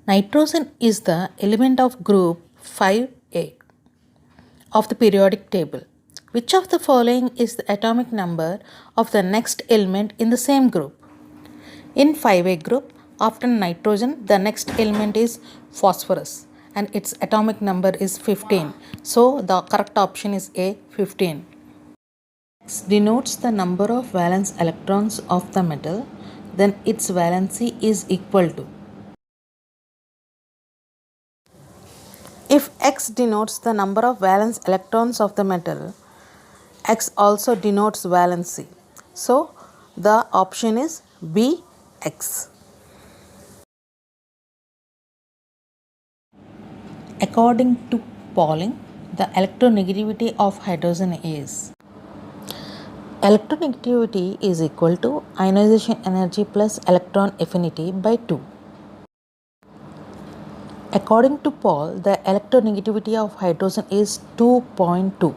Nitrogen is the element of group 5A of the periodic table. Which of the following is the atomic number of the next element in the same group? In 5A group, after nitrogen, the next element is phosphorus and its atomic number is 15. So the correct option is A, 15. X denotes the number of valence electrons of the metal, then its valency is equal to. If X denotes the number of valence electrons of the metal, X also denotes valency. So the option is B, X. According to Pauling, the electronegativity of hydrogen is. Electronegativity is equal to ionization energy plus electron affinity by 2. According to Paul, the electronegativity of hydrogen is 2.2.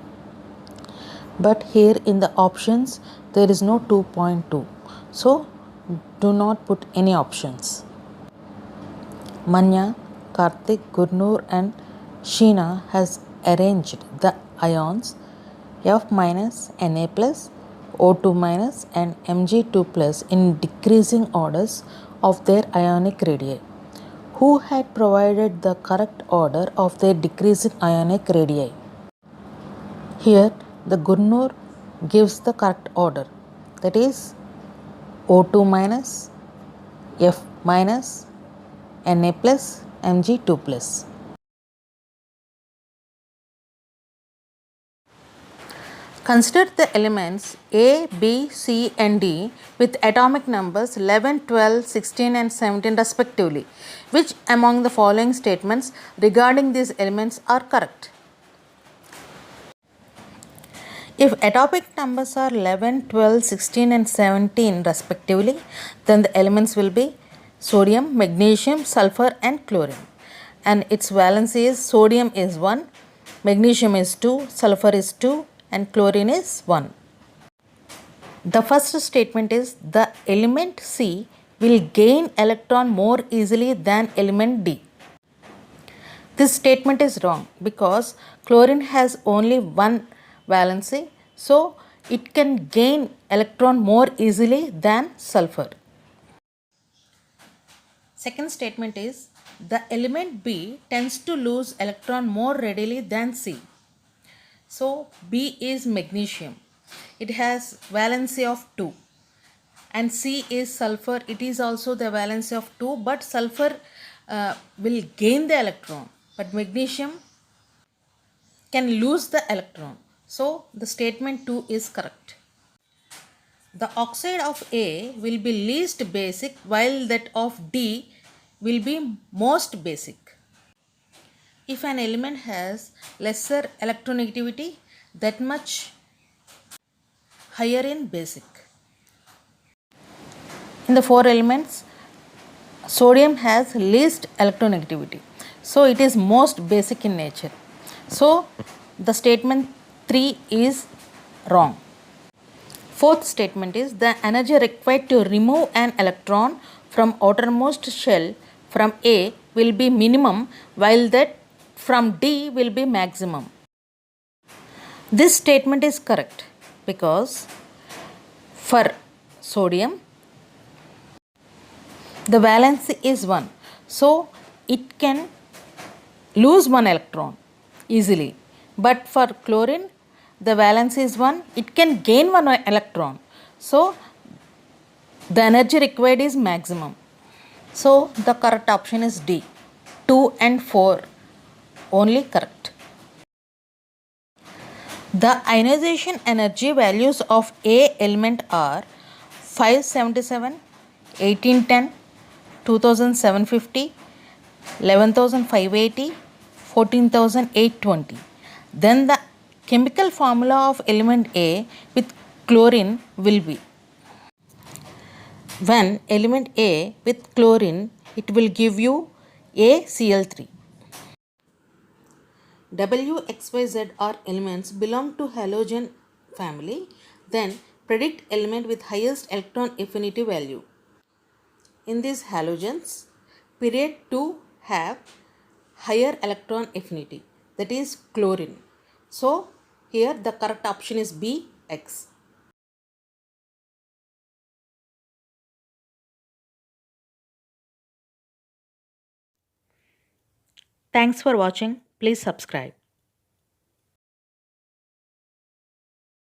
But here in the options, there is no 2.2. So, do not put any options. Manya, Karthik, Gurnur and Sheena has arranged the ions F minus, Na plus, O2 minus and Mg2 plus in decreasing orders of their ionic radii. Who had provided the correct order of their decreasing ionic radii? Here the Gurnur gives the correct order, that is O2 minus, F minus, Na plus, Mg2 plus. Consider the elements A, B, C and D with atomic numbers 11, 12, 16 and 17 respectively. Which among the following statements regarding these elements are correct? If atomic numbers are 11, 12, 16 and 17 respectively, then the elements will be sodium, magnesium, sulfur and chlorine. And its valency is sodium is 1, magnesium is 2, sulfur is 2 and chlorine is 1. The first statement is the element C will gain electron more easily than element D. This statement is wrong because chlorine has only one valency, so it can gain electron more easily than sulfur. Second statement is the element B tends to lose electron more readily than C. So B is magnesium. It has valency of 2 and C is sulfur. It is also the valency of 2, but sulfur will gain the electron, but magnesium can lose the electron. So the statement 2 is correct. The oxide of A will be least basic while that of D will be most basic. If an element has lesser electronegativity, that much higher in basic. In the four elements, sodium has least electronegativity, so it is most basic in nature. So the statement 3 is wrong. Fourth statement is the energy required to remove an electron from outermost shell from A will be minimum while that from D will be maximum. This statement is correct because for sodium the valency is 1, so it can lose one electron easily, but for chlorine the valency is 1, it can gain one electron, so the energy required is maximum. So the correct option is D. 2 and 4 only correct. The ionization energy values of A element are 577, 1810, 2750, 11580, 14820. Then the chemical formula of element A with chlorine will be. When element A with chlorine, it will give you ACl3. W, X, Y, Z are elements belong to halogen family. Then predict element with highest electron affinity value. In these halogens, period 2 have higher electron affinity, that is chlorine. So here the correct option is B, X. Thanks for watching. Please subscribe.